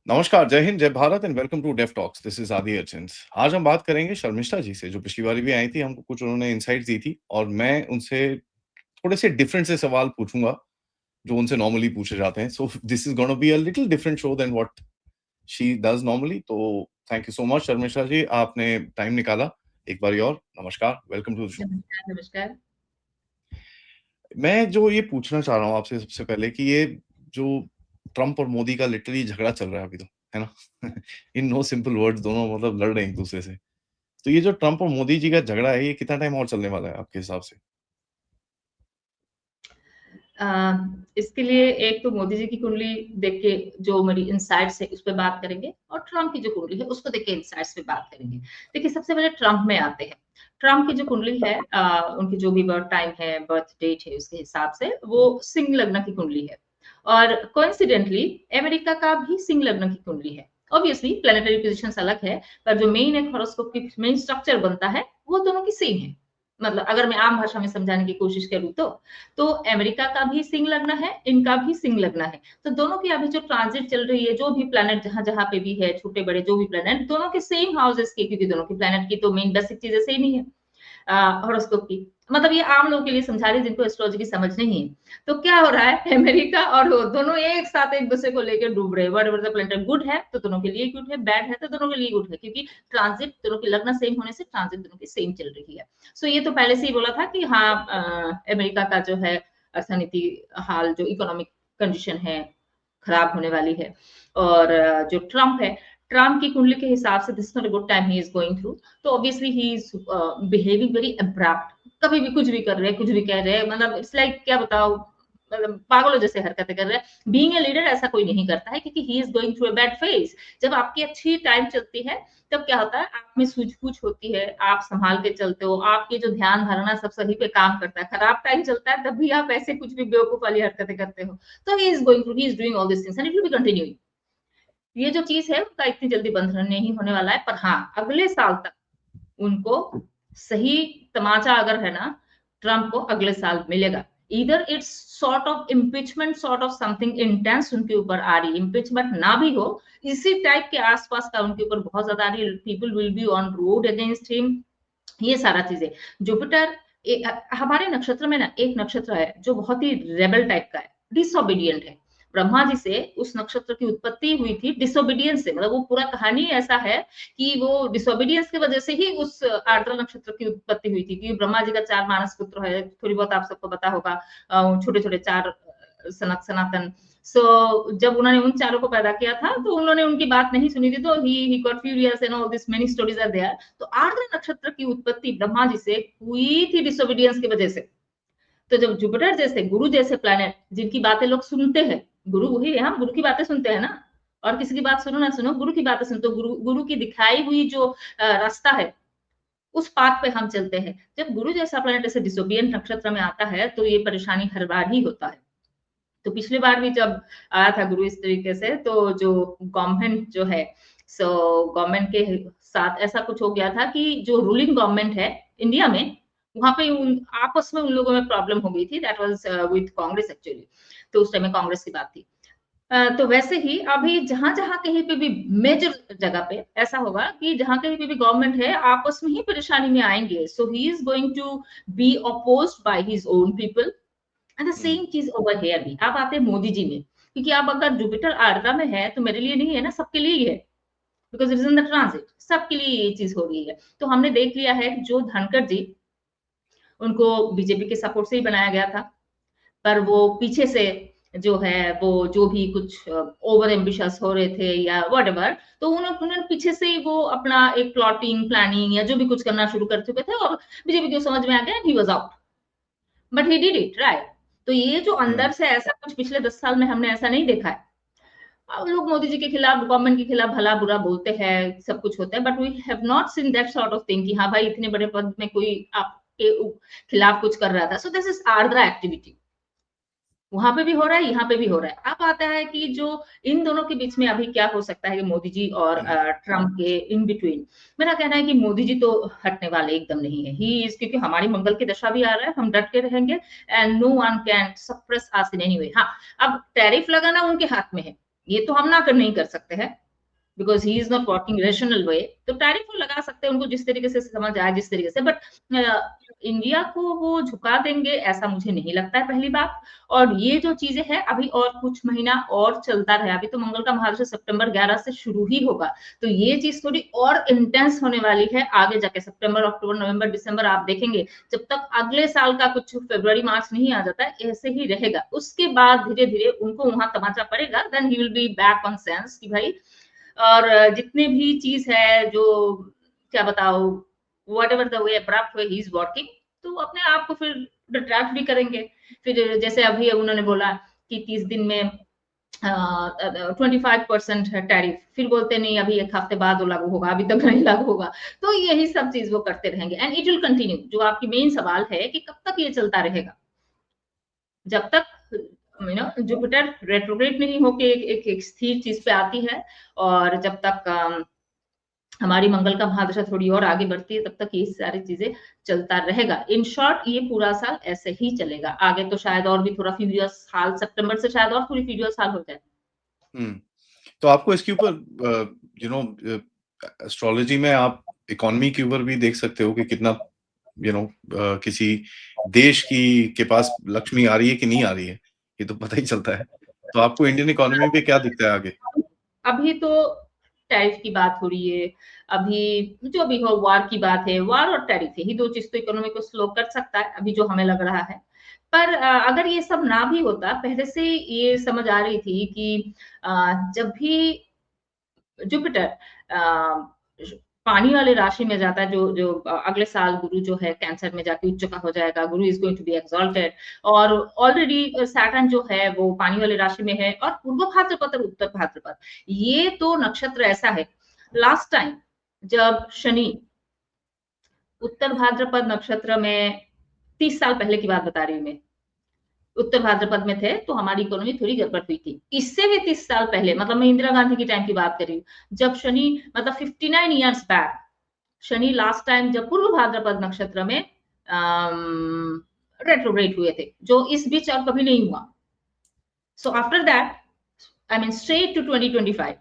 नमस्कार, जय हिंद, जय Bharat and welcome to Dev talks. This is Aadi Archan. आज हम बात करेंगे शर्मिष्ठा जी से, जो पिछली बार भी आई थी। हमको कुछ उन्होंने इनसाइट्स दी थी और मैं उनसे थोड़े से डिफरेंट से सवाल पूछूंगा जो उनसे नॉर्मली पूछे जाते हैं। So this is gonna be a little different show then what she does normally. तो thank you so much Sharmishtha ji, आपने टाइम निकाला एक बार और। नमस्कार, वेलकम टू द शो। नमस्कार, नमस्कार। मैं जो ये पूछना चाह रहा हूँ आपसे सबसे पहले कि ये जो ट्रम्प और मोदी का लिटरली झगड़ा चल रहा है अभी, तो है ना? इन नो सिंपल वर्ड्स दोनों मतलब लड़ रहे हैं एक दूसरे से। तो ये जो ट्रम्प और मोदी जी का झगड़ा है, ये कितना टाइम और चलने वाला है आपके हिसाब से? अ, इसके लिए एक तो मोदी जी की कुंडली देख के जो मेरी इनसाइट्स है उस पे बात करेंगे और ट्रम्प की जो कुंडली है उसको देख के इनसाइट्स पे बात करेंगे। देखिए, सबसे पहले ट्रम्प में आते हैं। ट्रम्प की जो कुंडली है, उनकी जो भी बर्थ टाइम है, बर्थ डेट है, उसके हिसाब से वो सिंह लग्न की कुंडली है। और कोइंसिडेंटली अमेरिका का भी सिंह लग्न की कुंडली है। ऑब्वियसली प्लैनेटरी पोजीशंस अलग है, पर जो मेन एक हॉरोस्कोप की मेन स्ट्रक्चर बनता है वो दोनों की सेम है। मतलब अगर मैं आम भाषा में समझाने की कोशिश करूँ तो अमेरिका का भी सिंह लग्न है, इनका भी सिंह लग्न है। तो दोनों की अभी जो ट्रांजिट चल रही है, जो भी प्लैनेट जहाँ-जहाँ पे भी है, छोटे-बड़े जो भी प्लैनेट, दोनों के सेम हाउसेस के, क्योंकि दोनों की प्लैनेट की तो मेन बेसिक चीज़ें सेम ही है। हॉरोस्कोप की। मतलब ये आम लोगों के लिए समझा रही जिनको एस्ट्रोलॉजी की समझ नहीं है। तो क्या हो रहा है, अमेरिका और वो दोनों एक साथ एक-दूसरे को लेकर डूब रहे हैं। व्हाटएवर द प्लैनेट गुड है तो दोनों के लिए गुड है, बैड है तो दोनों के लिए गुड है, क्योंकि ट्रांजिट दोनों की लग्न सेम होने से ट्रांजिट दोनों की सेम चल रही है। सो ये तो पहले से ही बोला था कि हाँ, अमेरिका का जो है अर्थनीति हाल, जो इकोनॉमिक कंडीशन है, खराब होने वाली है। और जो ट्रम्प है, ट्रम्प की कुंडली के हिसाब से this not a good time he is going through. तो obviously he is behaving very abrupt. कभी भी कुछ भी कर रहे हैं, कुछ भी कह रहे हैं, मतलब इट्स लाइक क्या बताओ, मतलब पागलों जैसे हरकतें कर रहे हैं। बीइंग ए लीडर ऐसा कोई नहीं करता है, क्योंकि ही is going through a bad phase. जब आपकी अच्छी टाइम चलती है तब क्या होता है, आप में सूझबूझ होती है, आप संभाल के चलते हो, आपके जो ध्यान धारणा सब सही पे काम करता है। खराब टाइम चलता है तब भी आप ऐसे कुछ भी बेवकूफ वाली हरकतें करते हो। तो ही is going through, he is doing all this things and it will be continuing. ये जो चीज है उनका इतनी जल्दी बंद नहीं होने वाला है, पर हाँ, अगले साल तक उनको सही तमाचा अगर है ना, ट्रम्प को अगले साल मिलेगा। इधर it's sort of impeachment, sort of something intense उनके ऊपर आ रही। इम्पीचमेंट ना भी हो, इसी टाइप के आसपास का उनके ऊपर बहुत ज्यादा आ रही। People will be on road against him, ये सारा चीजें। जुपिटर हमारे नक्षत्र में ना एक नक्षत्र है जो बहुत ही रेबल टाइप का है, डिसोबीडियंट है। ब्रह्मा जी से उस नक्षत्र की उत्पत्ति हुई थी डिसोबीडियंस से। मतलब वो पूरा कहानी ऐसा है कि वो डिसोबीडियंस की वजह से ही उस आर्द्रा नक्षत्र की उत्पत्ति हुई थी, क्योंकि ब्रह्मा जी का 4 मानस पुत्र है, थोड़ी बहुत आप सबको पता होगा। छोटे छोटे 4 सनातन। सो जब उन्होंने उन चारों को पैदा किया था तो उन्होंने उनकी बात नहीं सुनी थी, तो he got furious and all this many stories are there. तो आर्द्र नक्षत्र की उत्पत्ति ब्रह्मा जी से हुई थी डिसोबीडियंस की वजह से। तो जब जुपिटर जैसे गुरु जैसे प्लैनेट, जिनकी बातें लोग सुनते हैं, गुरु वही है, हम गुरु की बातें सुनते हैं ना। और किसी की बात सुनो ना सुनो, गुरु की बातें सुनते हो। गुरु गुरु की दिखाई हुई जो रास्ता है, उस पाथ पे हम चलते हैं। जब गुरु जैसा प्लैनेट ऐसे डिसोबिडियंट नक्षत्र में आता है तो ये परेशानी हर बार ही होता है। तो पिछली बार भी जब आया था गुरु इस तरीके से, तो जो गवर्नमेंट जो है, सो गवर्नमेंट के साथ ऐसा कुछ हो गया था कि जो रूलिंग गवर्नमेंट है इंडिया में, वहां पे आपस में उन लोगों में प्रॉब्लम हो गई थी। That was with Congress actually. तो उस टाइम में कांग्रेस की बात थी। तो वैसे ही अभी जहां जहां कहीं पे भी मेजर जगह पे ऐसा होगा कि जहां कहीं पे भी गवर्नमेंट है, आपस में ही परेशानी में आएंगे। So he is going to be opposed by his own people. And the hmm. Same चीज ओवर हियर भी। अब आते हैं मोदी जी में, क्योंकि अब अगर जुपिटर आर्द्रा में है तो मेरे लिए नहीं है ना, सबके लिए ही है। Because it is in the transit, सबके लिए ये चीज हो रही है। तो हमने देख लिया है जो धनखड़ जी, उनको बीजेपी के सपोर्ट से ही बनाया गया था। पर वो पीछे से जो है, वो जो भी कुछ ओवर एम्बिशियस हो रहे थे या व्हाटएवर, तो उन्होंने पीछे से ही वो अपना एक प्लॉटिंग प्लानिंग या जो भी कुछ करना शुरू कर चुके थे, और बीजेपी को समझ में आ गया, he was out. But he did it right. तो ये जो हम्म। अंदर से ऐसा कुछ पिछले 10 साल में हमने ऐसा नहीं देखा है। अब लोग मोदी जी के खिलाफ, गवर्नमेंट के खिलाफ भला बुरा बोलते हैं, सब कुछ होता है, but we have not seen that sort of thing कि हाँ भाई, इतने बड़े पद में कोई आपके खिलाफ कुछ कर रहा था। सो दिस इज आर्द्रा एक्टिविटी। वहां पे भी हो रहा है, यहाँ पे भी हो रहा है। अब आता है कि जो इन दोनों के बीच में अभी क्या हो सकता है कि मोदी जी और ट्रम्प के इन बिटवीन। मेरा कहना है कि मोदी जी तो हटने वाले एकदम नहीं है। ही इज, क्योंकि हमारी मंगल की दशा भी आ रहा है, हम डट के रहेंगे and no one can suppress us in any way. हाँ, अब टैरिफ लगाना उनके हाथ में है। ये तो हम ना कर नहीं कर सकते हैं, because he is not working rational way. तो टैरिफ वो लगा सकते हैं, उनको जिस तरीके से समझ आए जिस तरीके से, बट इंडिया को वो झुका देंगे ऐसा मुझे नहीं लगता है, पहली बात। और ये जो चीजें हैं अभी और कुछ महीना और चलता रहे, अभी तो मंगल का महादशा सितंबर 11 से शुरू ही होगा, तो ये चीज थोड़ी और इंटेंस होने वाली है आगे जाके। सितंबर, अक्टूबर, नवंबर, दिसंबर आप देखेंगे, जब तक अगले साल का कुछ फरवरी मार्च नहीं आ जाता है, ऐसे ही रहेगा। उसके बाद धीरे धीरे उनको वहां तमाचा पड़ेगा, then he will be back on sense कि भाई, और जितने भी चीज है जो क्या बताओ, what ever the way abrupt way he is working, तो अपने आप को फिर रिट्रैक्ट भी करेंगे। फिर जैसे अभी उन्होंने बोला कि 30 दिन में 25% है टैरिफ, फिर बोलते नहीं अभी एक हफ्ते बाद वो लागू होगा, अभी तक नहीं लागू होगा। तो यही सब चीज वो करते रहेंगे, एंड इट विल कंटिन्यू। जो आपकी मेन सवाल है कि कब तक ये चलता रहेगा, जब तक जुपिटर रेट्रोग्रेड नहीं होके एक स्थिर चीज पे आती है, और जब तक हमारी मंगल का महादशा थोड़ी और आगे बढ़ती है, तब तक ये सारी चीजें चलता रहेगा। इन शॉर्ट ये पूरा साल ऐसे ही चलेगा, आगे तो शायद और भी थोड़ा फ्यू इयर्स साल, सितंबर से शायद और थोड़ी फ्यू इयर्स साल हो जाए। तो आपको इसके ऊपर यू नो एस्ट्रोलॉजी में आप इकोनॉमी के ऊपर भी देख सकते हो कि कितना किसी देश की के पास लक्ष्मी आ रही है कि नहीं आ रही है, ये तो पता ही चलता है। तो आपको इंडियन इकोनॉमी पे क्या दिखता है आगे? अभी तो टैरिफ की बात हो रही है, अभी जो भी हो, वार की बात है, वार और टैरिफ, यही दो चीज तो इकोनॉमी को स्लो कर सकता है अभी, जो हमें लग रहा है। पर अगर ये सब ना भी होता, पहले से ये समझ आ रही थी कि जब भी जुपिटर पानी वाले राशि में जाता है, जो जो अगले साल गुरु जो है कैंसर में जाके उच्च का हो जाएगा, गुरु is going to be exalted, और ऑलरेडी सैटर्न जो है वो पानी वाले राशि में है, और पूर्व भाद्रपद और उत्तर भाद्रपद, ये तो नक्षत्र ऐसा है। लास्ट टाइम जब शनि उत्तर भाद्रपद नक्षत्र में, 30 साल पहले की बात बता रही हूँ मैं, उत्तर भाद्रपद में थे, तो हमारी इकोनॉमी थोड़ी गड़बड़ हुई थी। इससे भी 30 साल पहले, मतलब मैं इंदिरा गांधी की टाइम की बात कर रही हूँ, जब शनि, मतलब 59 years back, Shani last time जब पूर्व भाद्रपद नक्षत्र में रेट्रोग्रेड हुए थे, जो इस बीच और कभी नहीं हुआ। So after that, I mean straight to 2025,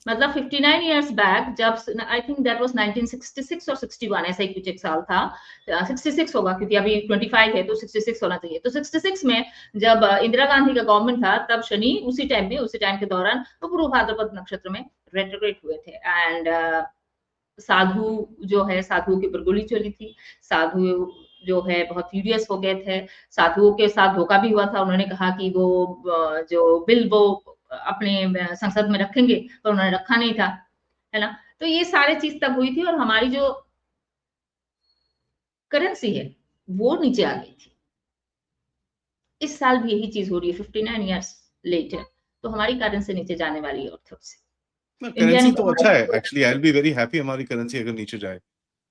मतलब 59 ईयर्स बैक, जब आई थिंक दैट वाज 1966 और 61, ऐसा ही कुछ एक साल था, 66 होगा क्योंकि अभी 25 है, तो 66 होना चाहिए। तो 66 में जब इंदिरा गांधी का गवर्नमेंट था, तब शनि उसी टाइम में, उसी टाइम के दौरान वो पूर्व भाद्रपद नक्षत्र में रेट्रोग्रेड हुए थे, एंड साधु जो है, साधुओं के ऊपर गोली चली थी, साधु जो है बहुत फ्यूरियस हो गए थे, साधुओं के साथ धोखा भी हुआ था। उन्होंने कहा कि वो जो बिल वो अपने संसद में रखेंगे, पर उन्होंने रखा नहीं था, है ना। तो ये सारी चीज तब हुई थी, और हमारी जो करेंसी है वो नीचे आ गई थी। इस साल भी यही चीज हो रही है, 59 ईयर्स लेटर, तो हमारी करेंसी नीचे जाने वाली है ऑर्थो से। इंडियन करेंसी तो अच्छा है, economy, actually I will be very happy हमारी करेंसी अगर नीचे जाए,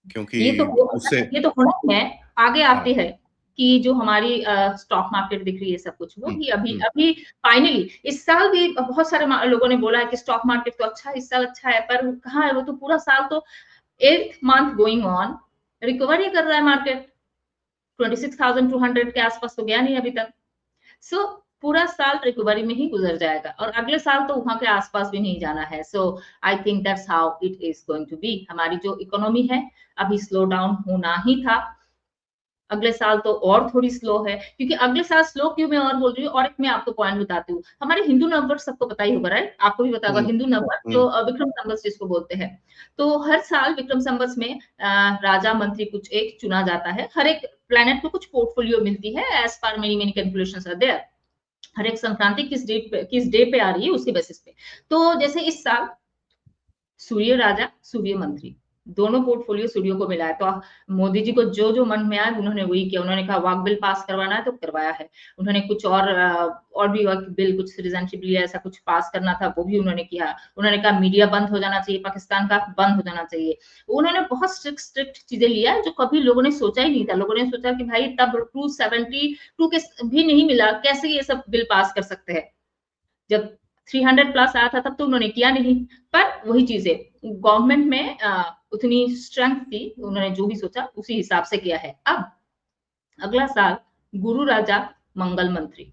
क्योंकि ये तो उससे ये तो होना ही है। आगे हाँ। आती है कि जो हमारी स्टॉक मार्केट दिख रही है, सब कुछ वो हम्म, भी अभी हम्म, अभी फाइनली इस साल भी बहुत सारे लोगों ने बोला है कि स्टॉक मार्केट तो अच्छा है, इस साल अच्छा है, पर कहाँ है वो, तो पूरा साल तो 8th month going on, recovery कर रहा है मार्केट, 26,200 के आसपास तो गया नहीं अभी तक। सो पूरा साल रिकवरी में ही गुजर जाएगा, और अगले साल तो वहां के आसपास भी नहीं जाना है। So I think that's how it is going to be. हमारी जो इकोनॉमी है अभी स्लो डाउन होना ही था, अगले साल तो और थोड़ी स्लो है, क्योंकि अगले साल स्लो क्यों मैं और बोल रही हूँ, और एक मैं आपको पॉइंट बताती हूँ। हमारे हिंदू नंबर सबको पता ही होगा, राइट, आपको भी पता होगा, हम्म, हिंदू नंबर जो हम्म, विक्रम संवत जिसको बोलते हैं। तो हर साल विक्रम संवत में राजा मंत्री कुछ एक चुना जाता है, हर एक प्लेनेट को कुछ पोर्टफोलियो मिलती है, as per many many calculations are there. हर एक संक्रांति किस डे पे आ रही है उसके बेसिस पे। तो जैसे इस साल सूर्य राजा सूर्य मंत्री, दोनों पोर्टफोलियो सूर्य को मिला है, तो मोदी जी को जो जो मन में आया उन्होंने वही किया। उन्होंने कहा वाक बिल पास करवाना है तो करवाया है, उन्होंने कुछ और भी बिल, कुछ सिटीजनशिप बिल ऐसा कुछ पास करना था, वो भी उन्होंने किया। उन्होंने कहा मीडिया बंद हो जाना चाहिए, पाकिस्तान का बंद हो जाना चाहिए। उन्होंने बहुत स्ट्रिक्ट स्ट्रिक्ट चीजें लिया, जो कभी लोगों ने सोचा ही नहीं था। लोगों ने सोचा कि भाई तब 272 के भी नहीं मिला, कैसे ये सब बिल पास कर सकते हैं। जब 300 प्लस आया था तब तो उन्होंने किया नहीं। पर वही चीजें गवर्नमेंट में उतनी स्ट्रेंथ थी, उन्होंने जो भी सोचा उसी हिसाब से किया है। अब अगला साल गुरु राजा मंगल मंत्री,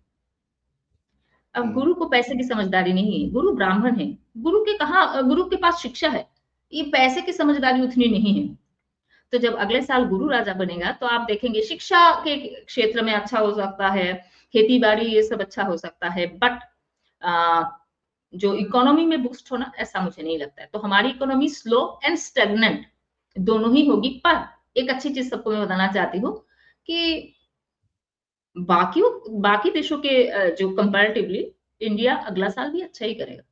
अब गुरु को पैसे की समझदारी नहीं है, गुरु ब्राह्मण है, गुरु के पास शिक्षा है, ये पैसे की समझदारी उतनी नहीं है। तो जब अगले साल गुरु राजा बनेगा तो आप देखेंगे शिक्षा के क्षेत्र में अच्छा हो सकता है, खेती-बाड़ी ये सब अच्छा हो सकता है, बट अ, जो इकोनॉमी में बूस्ट होना ऐसा मुझे नहीं लगता है। तो हमारी इकोनॉमी स्लो एंड स्टैग्नेंट दोनों ही होगी, पर एक अच्छी चीज़ सबको मैं बताना चाहती हूँ कि बाकी देशों के जो कंपैरेटिवली इंडिया अगला साल भी अच्छा ही करेगा।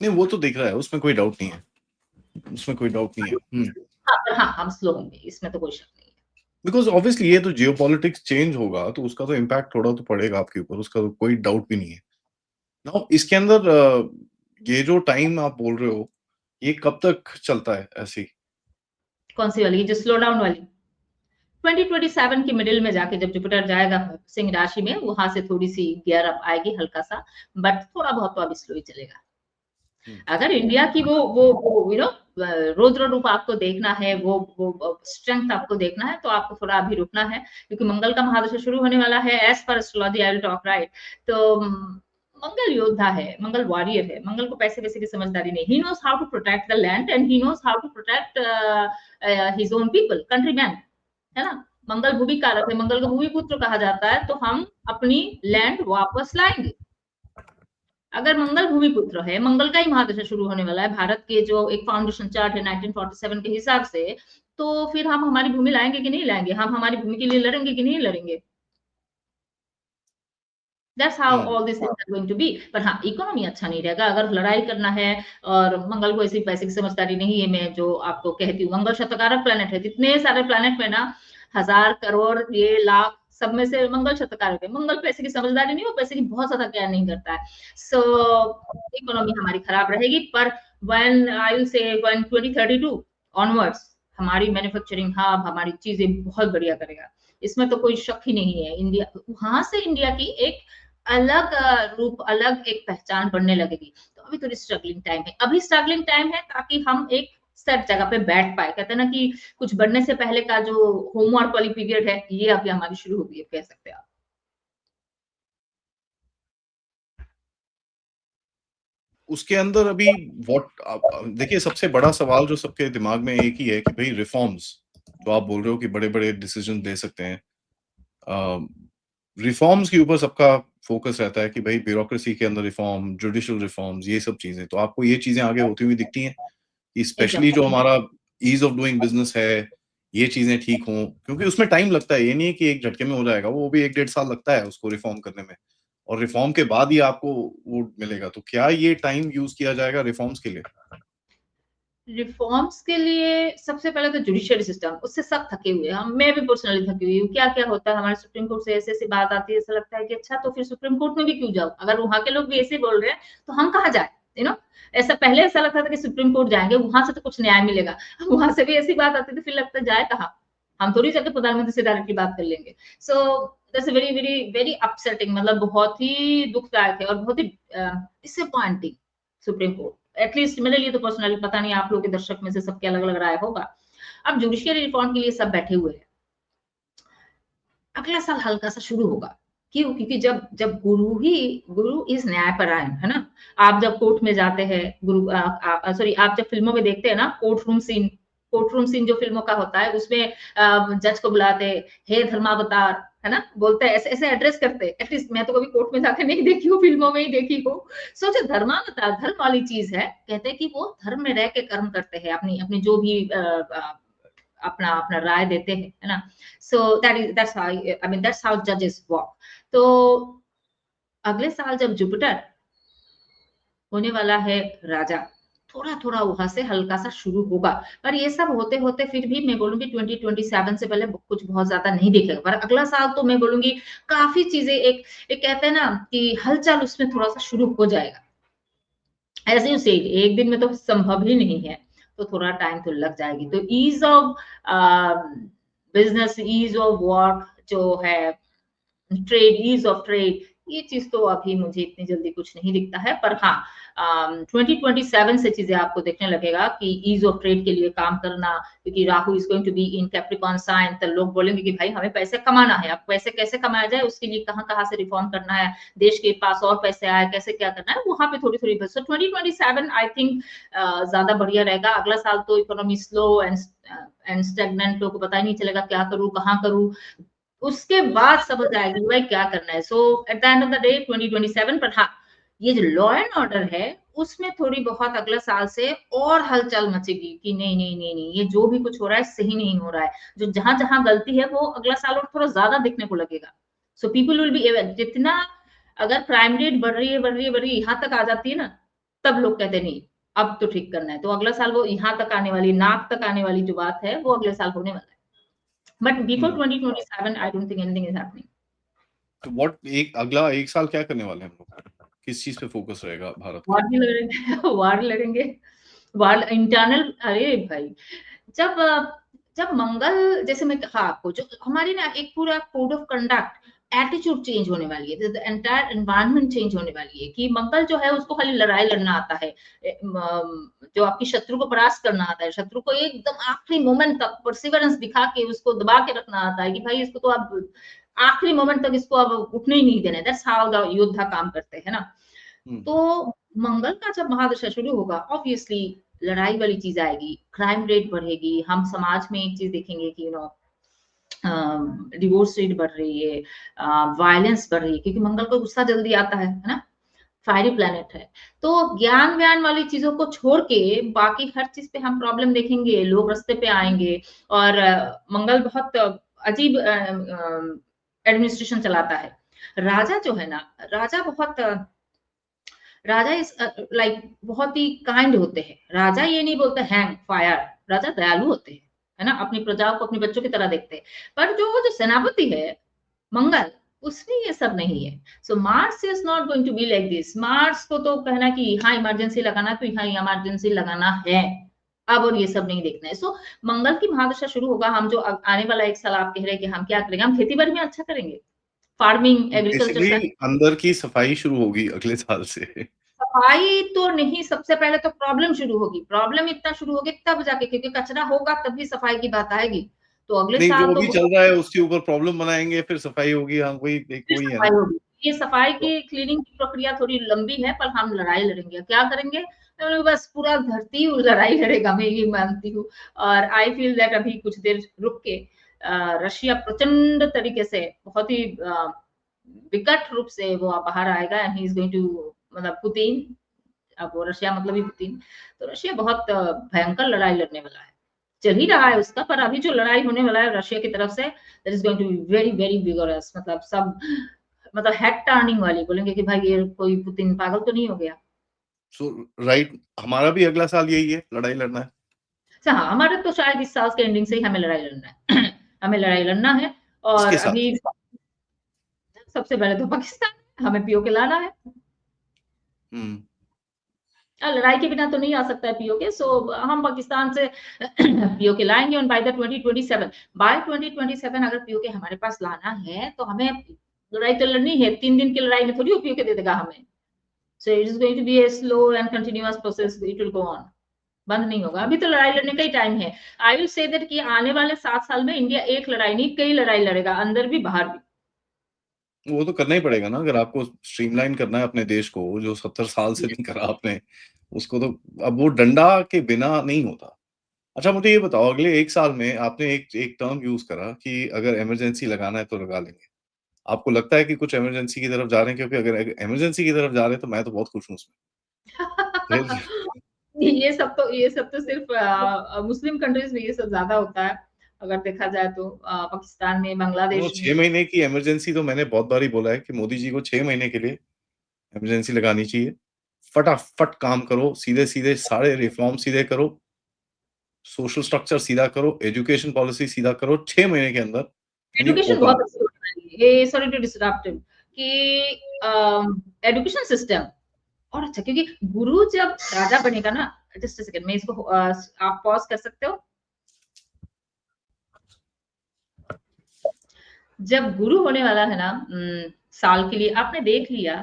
नहीं, वो तो दिख रहा है, उसमें कोई डाउट नहीं है, उसमें कोई डाउट नहीं है। हाँ, पर हाँ, हम स्लो होंगे, इसमें तो कोई शक नहीं है। बिकॉज़ ऑब्वियसली ये तो जियोपॉलिटिक्स चेंज होगा, तो उसका तो इम्पैक्ट थोड़ा तो पड़ेगा आपके ऊपर, उसका तो कोई डाउट भी नहीं है। नाउ इसके अंदर ये जो टाइम आप बोल रहे हो, ये कब तक चलता है ऐसे ही? कौन-सी वाली? जो स्लो डाउन वाली? 2027 की मिडिल में जाके जब जुपिटर जाएगा सिंह राशि में, वहाँ से थोड़ी-सी गियर अप आएगी हल्का-सा, बट थोड़ा बहुत तो अभी स्लो ही चलेगा। हुँ, अगर इंडिया की वो रौद्र रूप आपको देखना है, वो स्ट्रेंथ आपको देखना है, तो आपको थोड़ा अभी रुकना है, क्योंकि मंगल का महादशा शुरू होने वाला है as per astrology I will talk right. तो मंगल योद्धा है, मंगल वॉरियर है, मंगल को पैसे-वैसे की समझदारी नहीं। He knows how to protect the land and he knows how to protect his own people, countryman, है ना? मंगल भूमि कारक है, मंगल को भूमि पुत्र कहा जाता है, तो हम अपनी लैंड वापस लाएँगे। अगर मंगल भूमि पुत्र है, मंगल का ही महादशा शुरू होने वाला है, भारत के जो एक फाउंडेशन चार्ट है 1947 के हिसाब से, तो फिर हम हमारी भूमि लाएँगे कि नहीं लाएँगे? हम हमारी भूमि के लिए लड़ेंगे कि नहीं लड़ेंगे? दैट्स हाउ हुँ, all this things are going to be. पर हाँ, इकोनॉमी अच्छा नहीं रहेगा। अगर लड़ाई करना है और मंगल को ऐसी पैसे की समझदारी नहीं है, मैं जो आपको कहती हूँ, मंगल शतकारक प्लैनेट है। जितने सारे प्लैनेट में ना, हज़ार, करोड़, ये लाख, सब में से मंगल शतकारक है। मंगल पैसे की समझदारी नहीं, वो पैसे की बहुत ज़्यादा केयर नहीं करता है। सो इकोनॉमी हमारी खराब रहेगी, पर when I will say when 2032 onwards हमारी मैन्युफैक्चरिंग हब, हमारी चीज़ें बहुत बढ़िया करेगा। इसमें तो कोई शक ही नहीं है। इंडिया वहाँ से इंडिया की एक अलग रूप, अलग एक पहचान बनने लगेगी। तो अभी थोड़ी स्ट्रगलिंग टाइम है। अभी स्ट्रगलिंग टाइम है ताकि हम एक सेट जगह पे बैठ पाएँ। कहते हैं ना कि कुछ बढ़ने से पहले का जो होमवर्क वाली पीरियड है, ये अभी हमारी शुरू हो गई है, कह सकते हैं आप। उसके अंदर अभी देखिए सबसे बड़ा सवाल जो सबके दिमाग में एक ही है कि भई रिफॉर्म्स, तो आप बोल रहे हो कि बड़े-बड़े डिसीज़न ले सकते हैं। अ, रिफॉर्म्स के ऊपर सबका फ़ोकस रहता है कि भई ब्यूरोक्रेसी के अंदर रिफॉर्म, जुडिशियल रिफॉर्म्स ये सब चीज़ें। तो आपको ये चीज़ें आगे होती हुई दिखती हैं? कि एकदम। स्पेशली जो हमारा ईज़ ऑफ डूइंग बिज़नेस है, ये चीज़ें ठीक हों? क्योंकि उसमें टाइम लगता है, ये नहीं है कि एक झटके में हो जाएगा, वो भी 1 डेढ़ साल लगता है उसको रिफॉर्म करने में और रिफॉर्म के बाद ही आपको वो मिलेगा। तो क्या ये टाइम यूज़ किया जाएगा रिफॉर्म्स के लिए? रिफॉर्म्स के लिए सबसे पहले तो जुडिशियरी सिस्टम, उससे सब थके हुए हैं। मैं भी पर्सनली थकी हुई हूँ। क्या-क्या होता है हमारे सुप्रीम कोर्ट से ऐसी-ऐसी बात आती है, ऐसा लगता है कि अच्छा तो फिर सुप्रीम कोर्ट में भी क्यों जाऊँ? अगर वहाँ के लोग भी ऐसे ही बोल रहे हैं, तो हम कहाँ जाएँ? यू नो ऐसा पहले ऐसा लगता था कि सुप्रीम कोर्ट जाएँगे, वहाँ से तो कुछ न्याय मिलेगा। वहाँ से भी ऐसी बात आती थी, फिर लगता है जाए कहाँ? हम थोड़ी जाके प्रधानमंत्री से डायरेक्टली बात कर लेंगे। So that's a very, very, very upsetting, मतलब बहुत ही दुखदायक है और बहुत ही डिसअपॉइंटिंग सुप्रीम कोर्ट। एटलीस्ट मेरे लिए तो पर्सनली, पता नहीं आप लोगों के दर्शक में से सबकी अलग-अलग राय होगा। अब जुडिशियरी रिफॉर्म के लिए सब बैठे हुए हैं। अगला साल हल्का-सा शुरू होगा। क्यों? क्योंकि जब जब गुरु इज़ न्यायपरायण, है ना? आप जब कोर्ट में जाते हैं, सॉरी, आप जब फ़िल्मों में देखते हैं ना कोर्ट रूम सीन जो फ़िल्मों का होता है, उसमें जज को बुलाते, "हे धर्मावतार", है ना? बोलते हैं, ऐसे-ऐसे एड्रेस करते हैं। एटलीस्ट मैं तो कभी कोर्ट में जाके नहीं देखी हूँ, फ़िल्मों में ही देखी हूँ। सो जो धर्मावतार, धर्म वाली चीज़ है, कहते हैं कि वो धर्म में रह के कर्म करते हैं, अपनी अपनी जो भी अपना अपना राय देते हैं, है ना? So that's how I mean that's how जजेस वर्क। तो अगले साल जब जुपिटर होने वाला है राजा, थोड़ा-थोड़ा वहाँ से हल्का-सा शुरू होगा। पर ये सब होते-होते फिर भी मैं बोलूँगी 2027 से पहले कुछ बहुत ज़्यादा नहीं दिखेगा। पर अगला साल तो मैं बोलूँगी काफ़ी चीज़ें, एक एक कहते हैं ना कि हलचल उसमें थोड़ा-सा शुरू हो जाएगा। एज़ यू सेड, एक दिन में तो संभव ही नहीं है, तो थोड़ा टाइम तो लग जाएगी। तो ease of business, ease of work जो है, ट्रेड, ईज़ ऑफ ट्रेड, ये चीज़ तो अभी मुझे इतनी जल्दी कुछ नहीं दिखता है, पर हाँ 2027 से चीज़ें आपको दिखने लगेगा कि ईज़ ऑफ ट्रेड के लिए काम करना, क्योंकि राहु is going to be in Capricorn sign, तो लोग बोलेंगे कि भाई हमें पैसे कमाना है, अब पैसे कैसे कमाया जाए, उसके लिए कहाँ-कहाँ से रिफॉर्म करना है, देश के पास और पैसे आए, कैसे क्या करना है, वहाँ पे थोड़ी-थोड़ी बस। सो 2027 आई थिंक ज़्यादा बढ़िया रहेगा। अगला साल तो इकोनॉमी स्लो एंड स्टैग्नेंट, लोगों को पता ही नहीं चलेगा क्या करूँ, कहाँ करूँ? उसके बाद समझ आएगी भाई क्या करना है। So at the end of the day 2027, पर हाँ, ये जो लॉ एंड ऑर्डर है, उसमें थोड़ी बहुत अगले साल से और हलचल मचेगी कि नहीं, नहीं, नहीं, नहीं, ये जो भी कुछ हो रहा है सही नहीं हो रहा है। जो जहाँ-जहाँ गलती है वो अगला साल और थोड़ा ज़्यादा दिखने को लगेगा। So people will be aware, जितना अगर क्राइम रेट बढ़ रही है, बढ़ रही है, बढ़ रही है, यहाँ तक आ जाती है ना, तब लोग कहते हैं नहीं, अब तो ठीक करना है। तो अगला साल वो यहाँ तक आने वाली, नाक तक आने वाली जो बात है, वो अगले साल होने वाला है। But before hmm. 2027, I don't think anything is happening. तो अगला 1 साल क्या करने वाले हैं हम लोग? किस चीज़ पे फ़ोकस रहेगा भारत का? वॉर भी लड़ेंगे वॉर लड़ेंगे, वॉर इंटरनल। अरे भाई, जब जब मंगल, जैसे मैं कहा आपको, जो हमारी ना एक पूरा code of conduct, attitude change होने वाली है, एंटायर एनवायरनमेंट चेंज होने वाली है कि मंगल जो है उसको खाली लड़ाई लड़ना आता है, जो आपकी शत्रु को परास्त करना आता है, शत्रु को एकदम आखिरी मोमेंट तक परसिवरेंस दिखा के उसको दबा के रखना आता है कि भाई इसको तो अब आखिरी मोमेंट तक इसको अब उठने ही नहीं देना है। दैट्स हाउ द योद्धा काम करते हैं ना। हुँ। तो मंगल का जब महादशा शुरू होगा, ऑब्वियसली लड़ाई वाली चीज आएगी, क्राइम रेट बढ़ेगी, हम समाज में एक चीज देखेंगे कि डिवोर्स रेट बढ़ रही है, वायलेंस बढ़ रही है, क्योंकि मंगल को गुस्सा जल्दी आता है ना, फायरी प्लैनेट है। तो ज्ञान व्यान वाली चीजों को छोड़ के बाकी हर चीज पे हम प्रॉब्लम देखेंगे, लोग रास्ते पे आएंगे। और मंगल बहुत अजीब एडमिनिस्ट्रेशन चलाता है। राजा जो है ना, राजा बहुत राजा इस लाइक बहुत ही काइंड होते हैं। राजा ये नहीं बोलते हैंग फायर, राजा दयालु होते हैं, है ना? अपनी प्रजाओं को अपने बच्चों की तरह देखते हैं। पर जो सेनापति है मंगल, उसमें ये सब नहीं है। So Mars is not going to be like this. Mars को तो कहना कि यहाँ इमरजेंसी लगाना तो यहाँ इमरजेंसी लगाना है अब, और ये सब नहीं देखना है। सो मंगल की महादशा शुरू होगा। हम जो आने वाला एक साल आप कह रहे हैं कि हम क्या करेंगे, हम खेती बाड़ी में अच्छा करेंगे, फार्मिंग एग्रीकल्चर बेसिकली अंदर की सफाई शुरू होगी अगले साल से। सफाई तो नहीं, सबसे पहले तो प्रॉब्लम शुरू होगी। प्रॉब्लम इतना शुरू होगी तब जाके, क्योंकि कचरा होगा तभी सफाई की बात आएगी। तो अगले नहीं, साल जो तो अभी चल रहा है उसके ऊपर प्रॉब्लम बनाएँगे, फिर सफाई होगी। हाँ, फिर वही है सफाई ना? होगी। ये सफाई तो की क्लीनिंग की प्रक्रिया थोड़ी लंबी है, पर हम लड़ाई लड़ेंगे। क्या करेंगे? बस पूरा धरती लड़ाई लड़ेगा, मैं ये मानती हूँ। और आई फील दैट अभी कुछ देर रुक के रशिया प्रचंड तरीके से, बहुत ही विकट रूप से वो बाहर आएगा, and he is going to, मतलब पुतिन, अब वो रशिया मतलब ही पुतिन। तो रशिया बहुत भयंकर लड़ाई लड़ने वाला है। चल ही रहा है उसका, पर अभी जो लड़ाई होने वाला है रशिया की तरफ से, that is going to be very very vigorous. मतलब सब, मतलब हेड टर्निंग वाली, बोलेंगे कि भाई ये कोई पुतिन पागल तो नहीं हो गया। सो राइट, हमारा भी अगला साल यही है, लड़ाई लड़ना है। अच्छा हाँ, हमारे तो शायद इस साल के एंडिंग से ही हमें लड़ाई लड़ना है हमें लड़ाई लड़ना है। और किसके साथ? अभी सबसे पहले तो पाकिस्तान, हमें पीओके लाना है। हुँ। लड़ाई के बिना तो नहीं आ सकता है पीओके। सो हम पाकिस्तान से पीओके लाएंगे, और बाय द 2027, बाय 2027 अगर पीओके हमारे पास लाना है तो हमें लड़ाई तो लड़नी है। 3 दिन की लड़ाई में थोड़ी वो पीओके दे देगा हमें। So it is going to be a slow and continuous process, it will go on, बंद नहीं होगा। अभी तो लड़ाई लड़ने का ही टाइम है। आई विल से दैट कि आने वाले 7 साल में इंडिया एक लड़ाई नहीं, कई लड़ाई लड़ेगा, अंदर भी बाहर भी। वो तो करना ही पड़ेगा ना, अगर आपको स्ट्रीमलाइन करना है अपने देश को, जो 70 साल से नहीं करा आपने, उसको तो अब वो डंडा के बिना नहीं होता। अच्छा मुझे ये बताओ, अगले 1 साल में आपने एक एक टर्म यूज़ करा कि अगर इमरजेंसी लगाना है तो लगा लेंगे। आपको लगता है कि कुछ इमरजेंसी की तरफ जा रहे हैं? क्योंकि अगर इमरजेंसी की तरफ जा रहे हैं तो मैं तो बहुत खुश हूँ उसमें। फिर ये सब तो सिर्फ मुस्लिम कंट्रीज में ये सब ज्यादा होता है, अगर देखा जाए तो पाकिस्तान में, नो, बांग्लादेश में। 6 महीने की इमरजेंसी तो मैंने बहुत बार ही बोला है कि मोदी जी को 6 महीने के लिए इमरजेंसी लगानी चाहिए। फटाफट काम करो, सीधे-सीधे सारे रिफॉर्म सीधे करो, सोशल स्ट्रक्चर सीधा करो, एजुकेशन पॉलिसी सीधा करो, 6 महीने के अंदर एंड यू एजुकेशन ओपन बहुत अप। अच्छी होने वाली है। ये सॉरी टू डिसरप्ट कि एजुकेशन सिस्टम और अच्छा, क्योंकि गुरु जब राजा बनेगा ना, जस्ट अ सेकंड, मैं इसको आप पॉज कर सकते हो। जब गुरु होने वाला है ना, साल के लिए आपने देख लिया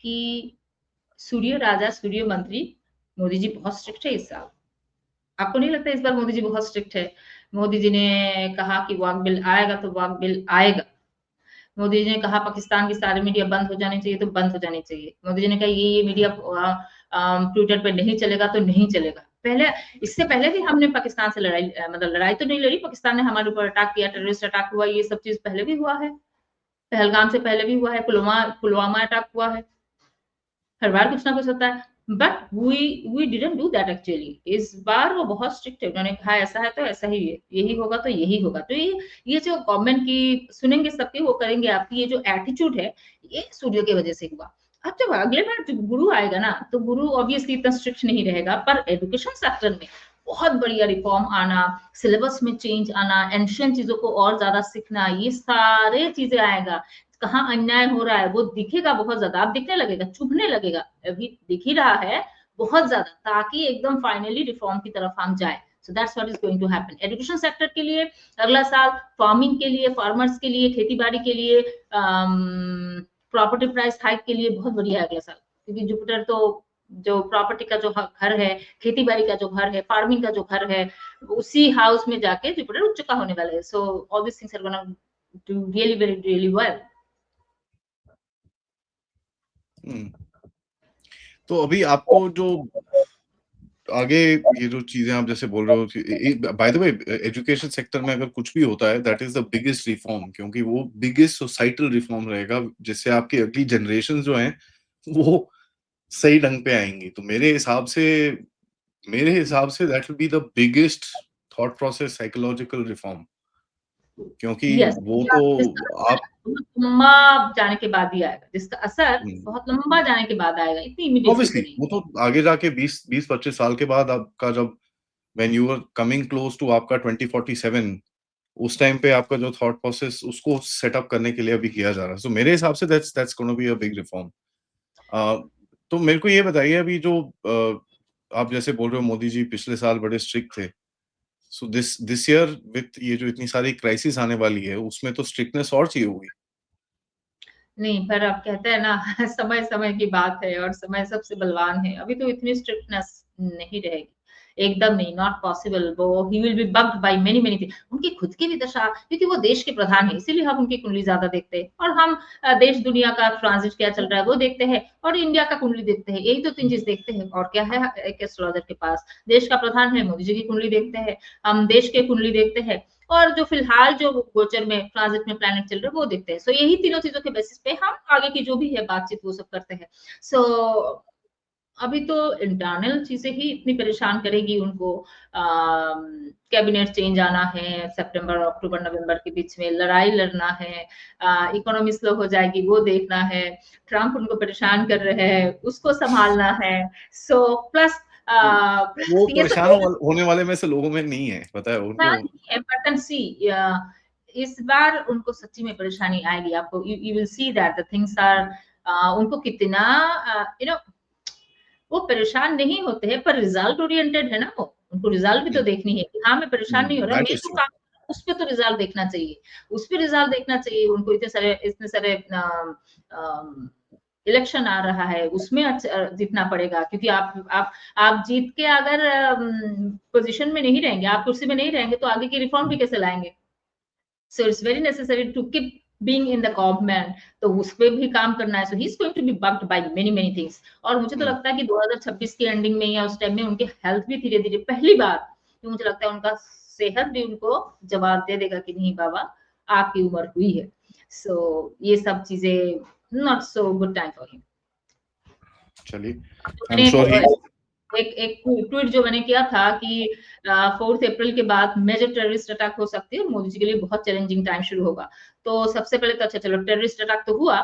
कि सूर्य राजा, सूर्य मंत्री मोदी जी बहुत स्ट्रिक्ट है इस साल। आपको नहीं लगता इस बार मोदी जी बहुत स्ट्रिक्ट है? मोदी जी ने कहा कि वाक बिल आएगा तो वाक बिल आएगा। मोदी जी ने कहा पाकिस्तान की सारी मीडिया बंद हो जानी चाहिए तो बंद हो जानी चाहिए। मोदी जी ने कहा ये मीडिया ट्विटर पे नहीं चलेगा तो नहीं चलेगा। पहले इससे पहले भी हमने पाकिस्तान से लड़ाई मतलब लड़ाई तो नहीं लड़ी, पाकिस्तान ने हमारे ऊपर अटैक किया, टेररिस्ट अटैक हुआ, ये सब चीज़ पहले भी हुआ है। पहलगाम से पहले भी हुआ है, पुलवामा अटैक हुआ है। हर बार कुछ ना कुछ होता है। But we didn't do that actually. इस बार वो बहुत स्ट्रिक्ट है। उन्होंने कहा ऐसा है तो ऐसा ही है, यही होगा तो यही होगा। तो ये जो गवर्नमेंट की सुनेंगे सबकी, वो करेंगे आपकी, ये जो एटीट्यूड है, ये सूर्य की वजह से हुआ। अब जब अगले बार जब गुरु आएगा ना, तो गुरु ऑब्वियसली इतना स्ट्रिक्ट नहीं रहेगा, पर एजुकेशन सेक्टर में बहुत बढ़िया रिफॉर्म आना, सिलेबस में चेंज आना, एंशिएंट चीजों को और ज्यादा सीखना, ये सारे चीजें आएगा। कहाँ अन्याय हो रहा है वो दिखेगा बहुत ज्यादा, अब दिखने लगेगा, चुभने लगेगा, अभी दिख ही रहा है बहुत ज्यादा, ताकि एकदम फाइनली रिफॉर्म की तरफ हम जाए। So that's what is going to happen education sector के लिए अगला साल, फार्मिंग के लिए, फार्मर्स के लिए, खेती बाड़ी के लिए, प्रॉपर्टी प्राइस हाइक के लिए बहुत बढ़िया है अगला साल, क्योंकि जुपिटर तो जो प्रॉपर्टी का जो घर है, खेती बाड़ी का जो घर है, फार्मिंग का जो घर है, उसी हाउस में जाके जुपिटर उच्च का होने वाला है। So all this things are gonna do really very really well. तो अभी आपको जो आगे ये जो चीजें आप जैसे बोल रहे हो, by the way education sector में अगर कुछ भी होता है that is the biggest reform, क्योंकि वो बिगेस्ट सोसाइटल रिफॉर्म रहेगा जिससे आपकी अगली जनरेशन जो है वो सही ढंग पे आएंगी। तो मेरे हिसाब say that will be the biggest thought process psychological reform, क्योंकि यस, वो तो जिसका आप असर बहुत लंबा जाने के बाद ही आएगा, जिसका असर बहुत लंबा जाने के बाद आएगा, इतनी इमीडिएटली तो ऑब्वियसली नहीं। वो तो आगे जाके 20-25 साल के बाद आपका जब when you are coming close to आपका 2047, उस टाइम पे आपका जो थॉट प्रोसेस उसको सेटअप करने के लिए अभी किया जा रहा है। सो मेरे हिसाब से that's gonna be a big reform. तो मेरे को ये बताइए अभी जो आप जैसे बोल रहे हो मोदी जी पिछले साल बड़े स्ट्रिक्ट थे। So this this year with ये जो इतनी सारी क्राइसिस आने वाली है उसमें तो स्ट्रिक्टनेस और चाहिए होगी। नहीं, पर अब कहते हैं ना समय-समय की बात है और समय सबसे बलवान है। अभी तो इतनी स्ट्रिक्टनेस नहीं रहेगी। एकदम नहीं, नॉट पॉसिबल। वो ही will B bugged by many many thing. उनकी खुद की भी दशा, क्योंकि वो देश के प्रधान हैं, इसीलिए हम उनकी कुंडली ज़्यादा देखते हैं और हम देश दुनिया का ट्रांज़िट क्या चल रहा है वो देखते हैं और इंडिया का कुंडली देखते हैं। यही तो 3 चीज़ देखते हैं और क्या है एक एस्ट्रोलॉजर के पास। देश का प्रधान है, मोदी जी की कुंडली देखते हैं, हम देश के कुंडली देखते हैं और जो फिलहाल जो गोचर में ट्रांजिट में प्लैनेट चल रहे हैं वो देखते हैं। सो यही तीनों चीजों के बेसिस पे हम आगे की जो भी है बातचीत वो सब करते हैं। सो अभी तो इंटरनल चीजें ही इतनी परेशान करेगी उनको। कैबिनेट चेंज आना है, सितंबर अक्टूबर नवंबर के बीच में लड़ाई लड़ना है, इकोनॉमी स्लो हो जाएगी वो देखना है, ट्रम्प उनको परेशान कर रहे हैं उसको संभालना है। सो प्लस वो ये परेशान सब होने वाले में से लोगों में नहीं है, पता है हाँ, उनको। नहीं है बट एंड सी इस बार उनको सच्ची में परेशानी आएगी। आपको you will see that the things are उनको कितना यू नो वो परेशान नहीं होते हैं पर रिजल्ट ओरिएंटेड है ना वो। उनको रिजल्ट भी तो देखनी है कि हाँ, मैं परेशान नहीं हो रहा, दैट मैं इज जो ट्रू। काम उस पे तो रिजल्ट देखना चाहिए। उस पे रिजल्ट देखना चाहिए उनको। इतने सारे इलेक्शन आ रहा है, उसमें जीतना पड़ेगा क्योंकि आप जीत के अगर पोजीशन में नहीं रहेंगे, आप कुर्सी में नहीं रहेंगे तो आगे की रिफॉर्म भी कैसे लाएँगे? So it's very necessary to keep being in the government. तो उस पे भी काम करना है। So he is going to be bugged by many many things. और मुझे तो लगता है कि 2026 की एंडिंग में या उस टाइम में उनकी हेल्थ भी धीरे-धीरे पहली बार तो मुझे लगता है उनका सेहत भी उनको जवाब दे देगा कि नहीं बाबा, आपकी उम्र हुई है। सो ये सब चीज़ें not so good time for him. चलिए, तो आई एम मैंने श्योर ही एक एक ट्वीट जो मैंने किया था कि 4th अप्रैल के बाद मेजर टेररिस्ट अटैक हो सकती है और मोदी जी के लिए बहुत चैलेंजिंग टाइम शुरू होगा। तो सबसे पहले तो अच्छा चलो टेररिस्ट अटैक तो हुआ,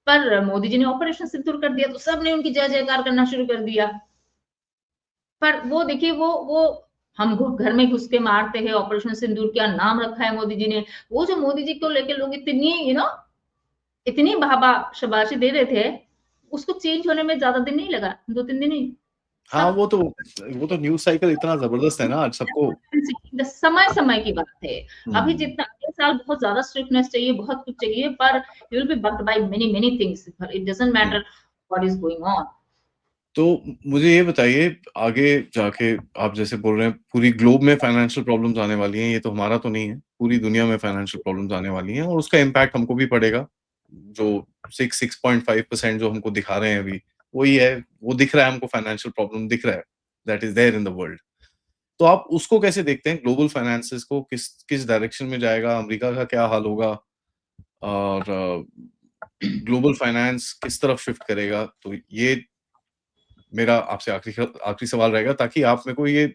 पर मोदी जी ने ऑपरेशन सिंदूर कर दिया तो सबने उनकी जय-जयकार करना शुरू कर दिया। पर वो देखिए वो हम घर में घुस के मारते हैं, ऑपरेशन सिंदूर क्या नाम रखा है मोदी जी ने। वो जो मोदी जी को लेके लोग इतनी इतनी वाह-वाह शाबाशी दे रहे थे, उसको चेंज होने में ज़्यादा दिन नहीं लगा, 2-3 दिन ही। हाँ, सब वो तो न्यूज़ साइकिल इतना ज़बरदस्त है ना आज सबको। समय-समय की बात है। अभी हुँ। जितना अगले साल बहुत ज़्यादा स्ट्रिक्टनेस चाहिए, बहुत कुछ चाहिए, पर you will be bugged by many many things, it doesn't hmm. Matter what is going on. तो मुझे ये बताइए, आगे जाके आप जैसे बोल रहे हैं पूरी ग्लोब में फाइनेंशियल प्रॉब्लम्स आने वाली हैं, ये तो हमारा तो नहीं है, पूरी दुनिया में फाइनेंशियल प्रॉब्लम्स आने वाली हैं और उसका इम्पैक्ट हमको भी पड़ेगा। जो 6.5% जो हमको दिखा रहे हैं अभी, वही है, वो दिख रहा है हमको, फाइनेंशियल प्रॉब्लम दिख रहा है, that is there in the world. तो आप उसको कैसे देखते हैं, ग्लोबल फाइनेंसेस को किस किस डायरेक्शन में जाएगा, अमेरिका का क्या हाल होगा और ग्लोबल फाइनेंस किस तरफ शिफ्ट करेगा? तो ये मेरा आपसे आखिरी सवाल रहेगा, ताकि आप मेरे को ये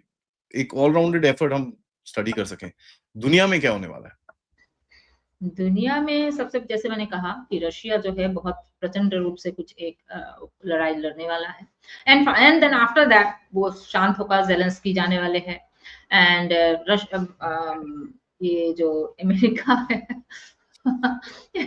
एक ऑल राउंडेड एफर्ट हम स्टडी कर सकें। दुनिया में क्या होने वाला है? दुनिया में सबसे जैसे मैंने कहा कि रशिया जो है बहुत प्रचंड रूप से कुछ एक लड़ाई लड़ने वाला है एंड देन आफ्टर दैट वो शांत होकर ज़ेलेंस्की जाने वाले हैं एंड ये जो अमेरिका है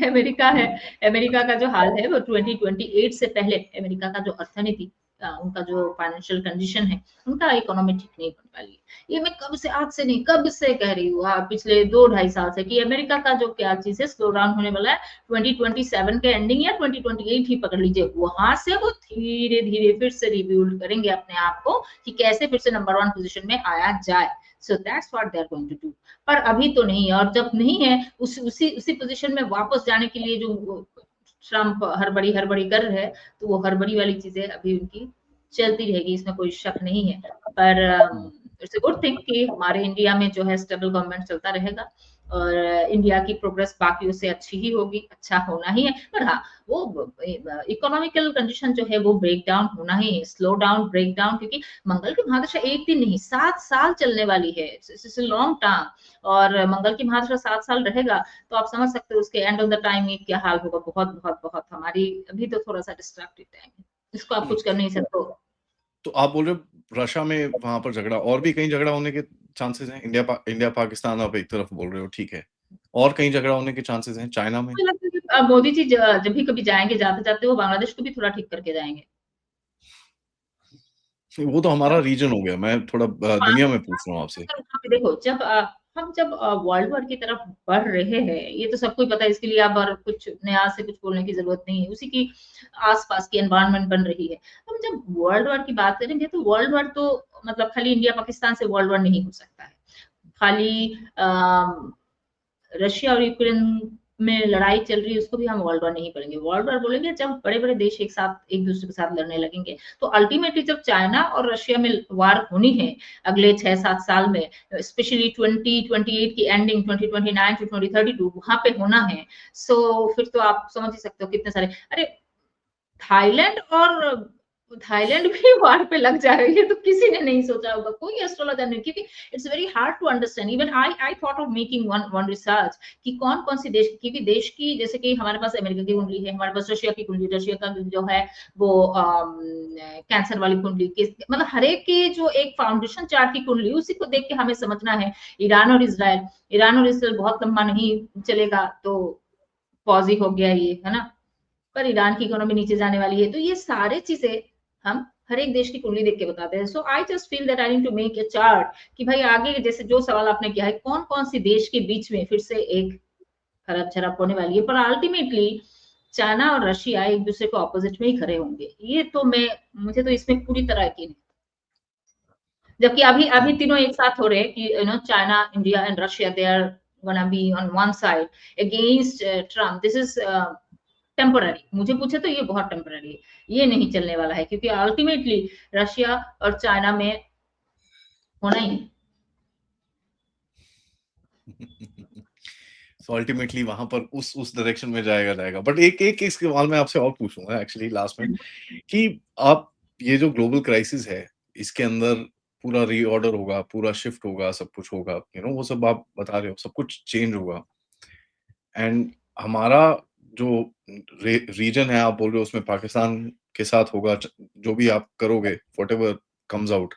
अमेरिका है अमेरिका का जो हाल है वो 2028 से पहले अमेरिका का जो अर्थनीति उनका जो फाइनेंशियल कंडीशन है उनका इकोनॉमी ठीक नहीं बन वाली है। ये मैं कब से आज से नहीं कब से कह रही हूँ पिछले 2 ढाई साल से कि अमेरिका का जो क्या चीज है स्लो डाउन होने वाला है 2027 के एंडिंग या 2028 ही पकड़ लीजिए वहां से वो धीरे धीरे फिर से रिव्यूल्ड करेंगे अपने आप को कि कैसे फिर से नंबर 1 पोजीशन में आया जाए। So that's what they are going to do. पर अभी तो नहीं है और जब नहीं है उसी पोजीशन में वापस जाने के लिए जो ट्रम्प हड़बड़ी कर रहे हैं तो वो हड़बड़ी वाली चीजें अभी उनकी चलती रहेगी इसमें कोई शक नहीं है। पर हुँ। इट्स अ गुड थिंग कि हमारे इंडिया में जो है स्टेबल गवर्नमेंट चलता रहेगा और इंडिया की प्रोग्रेस बाकियों से अच्छी ही होगी, अच्छा होना ही है। पर हाँ, वो इकोनॉमिकल कंडीशन जो है वो ब्रेक डाउन होना ही है, स्लो डाउन, ब्रेक डाउन क्योंकि मंगल की महादशा 1 दिन नहीं 7 साल चलने वाली है। इट्स अ लॉन्ग टर्म और मंगल की महादशा 7 साल रहेगा तो आप समझ सकते हो उसके एंड ऑफ द टाइम में क्या हाल होगा। बहुत हमारी अभी तो थोड़ा-सा डिस्ट्रैक्टेड टाइम है। इसको आप हुँ। कुछ कर नहीं सकते हो। तो आप बोल रहे हो रशिया में वहाँ पर झगड़ा, और भी कहीं झगड़ा होने के चांसेज़ हैं? इंडिया पाकिस्तान आप एक तरफ बोल रहे हो, ठीक है। और कहीं झगड़ा होने के चांसेज़ हैं, चाइना में? मुझे लगता है कि मोदी जी जब भी कभी जाएँगे, जाते-जाते वो बांग्लादेश को भी थोड़ा ठीक करके जाएँगे। वो तो हमारा रीजन हो गया, मैं थोड़ा दुनिया में पूछ रहा हूँ आपसे। देखो जब वर्ल्ड वॉर की तरफ बढ़ रहे हैं, ये तो सबको ही पता है इसके लिए अब और कुछ नया से कुछ बोलने की ज़रूरत नहीं है, उसी की आस-पास की एनवायरनमेंट बन रही है। हम जब वर्ल्ड वॉर की बात करेंगे तो वर्ल्ड वॉर तो मतलब खाली इंडिया पाकिस्तान से वर्ल्ड वॉर नहीं हो सकता है। खाली रशिया और यूक्रेन में लड़ाई चल रही है उसको भी हम वर्ल्ड वॉर नहीं बोलेंगे। वर्ल्ड वॉर बोलेंगे जब बड़े-बड़े देश एक साथ एक-दूसरे के साथ लड़ने लगेंगे। तो अल्टीमेटली जब चाइना और रशिया में वार होनी है अगले 6-7 साल में स्पेशली 2028 की एंडिंग 2029 टू 2032 वहाँ पे होना है। सो फिर तो आप समझ ही सकते हो कितने सारे अरे थाईलैंड और थाईलैंड भी वॉर पे लग जाएगा ये तो किसी ने नहीं सोचा होगा कोई एस्ट्रोलॉजर नहीं क्योंकि it's very hard to understand even I thought of making one one research कि कौन-कौन सी देश क्योंकि देश की जैसे कि हमारे पास अमेरिका की कुंडली है हमारे पास रशिया की कुंडली रशिया का जो है वो कैंसर वाली कुंडली किस मतलब हर एक की जो एक फाउंडेशन चार्ट की कुंडली उसी को देख के हमें समझना है ईरान और इसराइल बहुत लंबा नहीं चलेगा तो पॉज ही हो गया ये है ना पर ईरान की इकोनॉमी नीचे जाने वाली है। तो ये सारे चीज़ें हम हर एक देश की कुंडली देख के बताते हैं। So I just feel that I need to make a chart कि भाई आगे जैसे जो सवाल आपने किया है, कौन-कौन सी देश के बीच में फिर से एक खरब-झरब होने वाली है। पर अल्टीमेटली चाइना और रशिया एक-दूसरे को अपोजिट में ही खड़े होंगे। ये तो मुझे तो इसमें पूरी तरह यकीन है। जबकि अभी अभी हुँ। तीनों एक साथ हो रहे हैं कि China, India and Russia they are gonna be on one side against Trump. This is temporary मुझे पूछे तो ये बहुत टेम्पररी है ये नहीं चलने वाला है क्योंकि अल्टीमेटली रशिया और चाइना में होना ही है। सो अल्टीमेटली वहाँ पर उस डायरेक्शन में जाएगा। बट एक सवाल मैं आपसे और पूछूँगा एक्चुअली लास्ट में, कि आप ये जो ग्लोबल क्राइसिस है, इसके अंदर पूरा रीऑर्डर होगा, पूरा शिफ्ट होगा, सब कुछ होगा, वो सब आप बता रहे हो, सब कुछ चेंज होगा एंड हमारा जो रीजन है आप बोल रहे हो उसमें पाकिस्तान के साथ होगा, जो भी आप करोगे, व्हाटएवर कम्स आउट।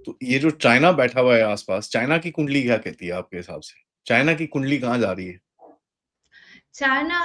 तो ये जो चाइना बैठा हुआ है आस-पास, चाइना की कुंडली क्या कहती है आपके हिसाब से? चाइना की कुंडली कहाँ जा रही है? चाइना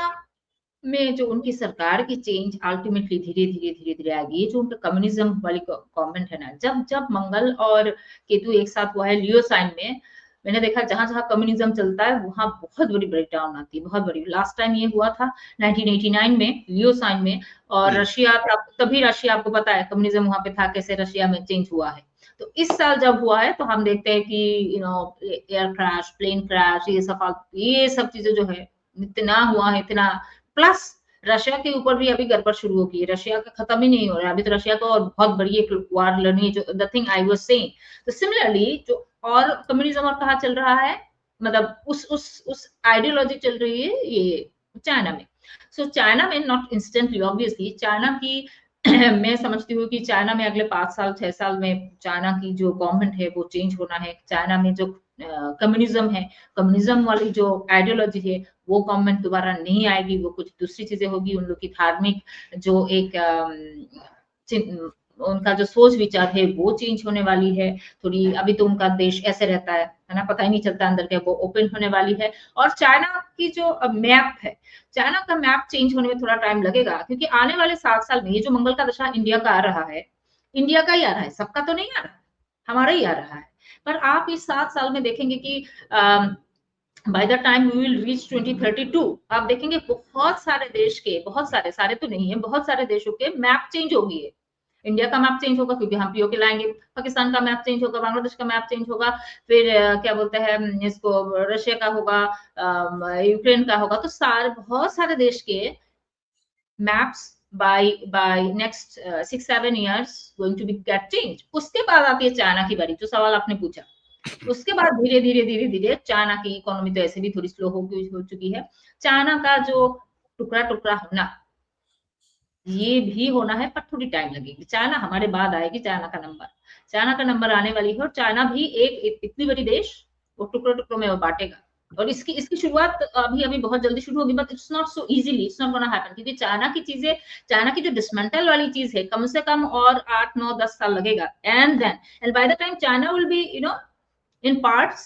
में जो उनकी सरकार की चेंज अल्टीमेटली धीरे-धीरे आएगी। ये जो उनका कम्युनिज़्म वाली गवर्नमेंट है ना, जब मंगल और केतु एक साथ हुआ है लियो साइन में, मैंने देखा जहाँ-जहाँ कम्युनिज़्म चलता है, वहाँ बहुत बड़ी ब्रेकडाउन आती है, बहुत बड़ी। लास्ट टाइम ये हुआ था 1989 में लियो साइन में, और हुँ। रशिया तब तभी रशिया आपको पता है कम्युनिज़्म वहाँ पे था, कैसे रशिया में चेंज हुआ है। तो इस साल जब हुआ है तो हम देखते हैं कि एयर क्रैश, प्लेन क्रैश, ये सब चीज़ें जो है, इतना हुआ है, इतना प्लस रशिया के ऊपर भी अभी गड़बड़ शुरू हो गई है। रशिया का खत्म ही नहीं हो रहा है। अभी तो रशिया को और बहुत बड़ी एक वार लड़नी है, जो the thing I was saying. तो सिमिलरली जो और कम्युनिज़्म और कहाँ चल रहा है, मतलब उस आइडियोलॉजी चल रही है ये चाइना में। सो चाइना में नॉट इंस्टेंटली ऑब्वियसली चाइना की मैं समझती हूँ कि चाइना में अगले 5 साल, 6 साल में चाइना की जो गवर्नमेंट है वो चेंज होना है। चाइना में जो कम्युनिज़्म है, कम्युनिज़्म वाली जो आइडियोलॉजी है, वो गवर्नमेंट दोबारा नहीं आएगी, वो कुछ दूसरी चीज़ें होगी। उन लोग की धार्मिक जो एक उनका जो सोच-विचार है वो चेंज होने वाली है। थोड़ी अभी तो उनका देश ऐसे रहता है ना? पता ही नहीं चलता अंदर क्या, वो ओपन होने वाली है। और चाइना की जो मैप है, चाइना का मैप चेंज होने में थोड़ा टाइम लगेगा, क्योंकि आने वाले 7 साल में ये जो मंगल का दशा इंडिया का आ रहा है, इंडिया का ही आ रहा है, सबका तो नहीं आ रहा है, हमारा ही आ रहा है। पर आप इस 7 साल में देखेंगे कि by the time we will reach 2032, आप देखेंगे बहुत सारे देश के, बहुत सारे तो नहीं है, बहुत सारे देशों के मैप चेंज हो गई है। इंडिया का मैप चेंज होगा क्योंकि हम पीओके लाएँगे, पाकिस्तान का मैप चेंज होगा, बांग्लादेश का मैप चेंज होगा, फिर क्या बोलते हैं इसको, रशिया का होगा, यूक्रेन का होगा, तो बहुत सारे देश के maps by next 6-7 years going to be get changed। उसके बाद आती है चाइना की बारी, जो सवाल आपने पूछा। उसके बाद धीरे-धीरे चाइना की इकोनॉमी तो ऐसे भी थोड़ी स्लो हो चुकी है। चाइना का जो टुकड़ा-टुकड़ा होना, ये भी होना है, पर थोड़ी टाइम लगेगी। चाइना हमारे बाद आएगी, चाइना का नंबर। चाइना का नंबर आने वाली है, और चाइना भी एक इतनी बड़ी देश, वो टुकड़ों-टुकड़ों में वो बाँटेगा। और इसकी इसकी शुरुआत अभी-अभी बहुत जल्दी शुरू होगी, but it's not so easily, it's not gonna happen, क्योंकि चाइना की चीज़ें, चाइना की जो डिसमेंटल वाली चीज़ है, कम से कम और 8, 9, 10 साल लगेगा। And bye the time China will be in parts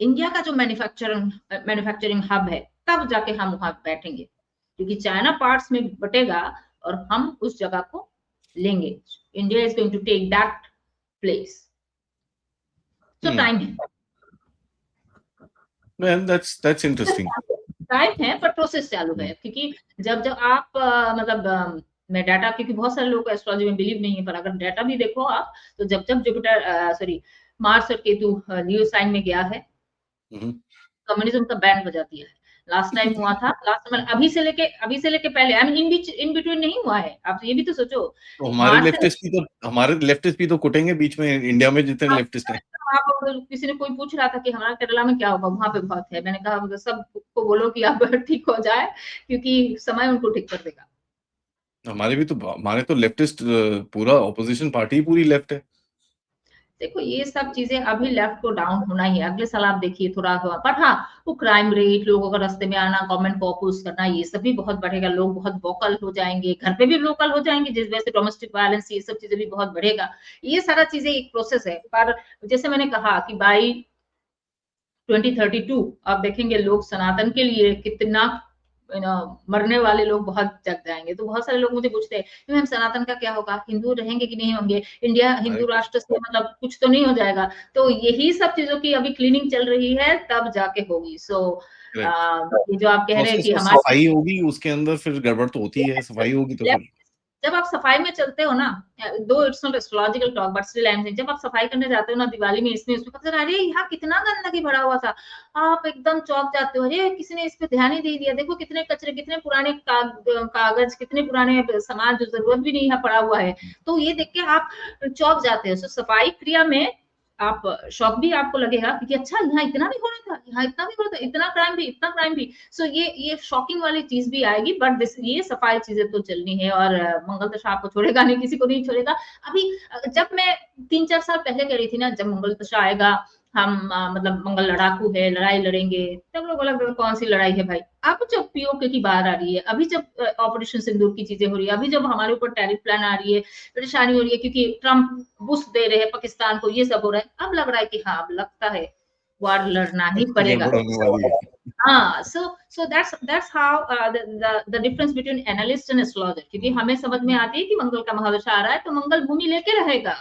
India का जो मैन्युफैक्चरिंग हब है, तब जाके हम वहाँ बैठेंगे। क्योंकि चाइना पार्ट्स में बटेगा और हम उस जगह को लेंगे। India is going to take that place. तो हुँ। टाइम है। Man that's interesting. टाइम है, पर प्रोसेस चालू है, हुँ। क्योंकि जब-जब आप मतलब मैं डाटा, क्योंकि बहुत सारे लोगों को एस्ट्रोलॉजी में बिलीव नहीं है, पर अगर डाटा भी देखो आप, तो जब-जब जुपिटर सॉरी मार्स और केतु लियो साइन में गया है, हुँ, हुँ। कम्युनिज़्म का बैंड बजा दिया है। लास्ट टाइम हुआ था, लास्ट समय अभी से लेके पहले, आई मीन इन बिटवीन नहीं हुआ है। आप ये भी तो सोचो, तो मार्च से हमारे लेफ्टिस्ट भी तो कुटेंगे बीच में, इंडिया में जितने लेफ्टिस्ट हैं। आप अगर किसी ने कोई पूछ रहा था कि हमारा केरला में क्या होगा, वहाँ पे बहुत है। मैंने कहा मतलब सबको बोलो कि अब ठीक हो जाए, क्योंकि समय उनको ठीक कर देगा। हमारे तो लेफ्टिस्ट पूरा ऑपोज़िशन पार्टी ही पूरी लेफ्ट है। देखो ये सब चीज़ें अभी लेफ्ट को डाउन होना ही है। अगले साल आप देखिए थोड़ा हुआ, बट हाँ, वो क्राइम रेट, लोगों का रास्ते में आना, गवर्नमेंट को अपोज़ करना, ये सब भी बहुत बढ़ेगा। लोग बहुत वोकल हो जाएँगे, घर पे भी वोकल हो जाएँगे, जिस वजह से डोमेस्टिक वायलेंस ये सब चीज़ें भी बहुत बढ़ेगा। ये सारा चीज़ें एक प्रोसेस है। पर जैसे मैंने कहा कि बाय 2032 आप देखेंगे लोग सनातन के लिए कितना मरने वाले लोग बहुत जग जाएँगे। तो बहुत सारे लोग मुझे पूछते हैं कि मैम सनातन का क्या होगा? हिंदू रहेंगे कि नहीं होंगे? इंडिया हिंदू राइट, राष्ट्र से मतलब कुछ तो नहीं हो जाएगा? तो यही सब चीज़ों की अभी क्लीनिंग चल रही है, तब जाके होगी। So correct. ये जो आप कह रहे हैं प्रोसेस कि और हमारे सफाई होगी, उसके अंदर फिर गड़बड़ तो होती है, सफाई होगी तो फिर जब आप सफाई में चलते हो ना, दो it's not astrological talk but still I am saying, जब आप सफाई करने जाते हो ना दिवाली में, इसमें उसमें, पता चला अरे यहाँ कितना गंदगी भरा हुआ था। आप एकदम चौंक जाते हो, अरे किसी ने इस पे ध्यान ही नहीं दिया, देखो कितने कचरे, कितने पुराने कागज, कितने पुराने सामान जो जरूरत भी नहीं है पड़ा हुआ है। तो ये देख के आप चौंक जाते हो। सो सफाई क्रिया में आप शॉक भी आपको लगेगा कि अच्छा यहाँ इतना भी हो रहा था, यहाँ इतना भी हो रहा था, इतना क्राइम भी, इतना क्राइम भी। सो ये शॉकिंग वाली चीज भी आएगी, बट दिस ये सफाई चीजें तो चलनी है, और मंगल दशा आपको छोड़ेगा नहीं, किसी को नहीं छोड़ेगा। अभी जब मैं 3-4 साल पहले कह रही थी ना, जब मंगल दशा आएगा, हम मतलब मंगल लड़ाकू है, लड़ाई लड़ेंगे, तब लोग बोला कौन सी लड़ाई है भाई। अब जब पीओके की बात आ रही है, अभी जब ऑपरेशन सिंदूर की चीजें हो रही है, अभी जब हमारे ऊपर टैरिफ प्लान आ रही है, परेशानी हो रही है क्योंकि ट्रम्प बुश दे रहे हैं पाकिस्तान को, ये सब हो रहा है, अब लग रहा है कि हाँ, अब लगता है वार लड़ना ही पड़ेगा। गड़बड़ होने वाली है। हाँ, so that's how the difference between analyst and astrologer, क्योंकि हमें समझ में आती है कि मंगल का महादशा आ रहा है तो मंगल भूमि लेके रहेगा।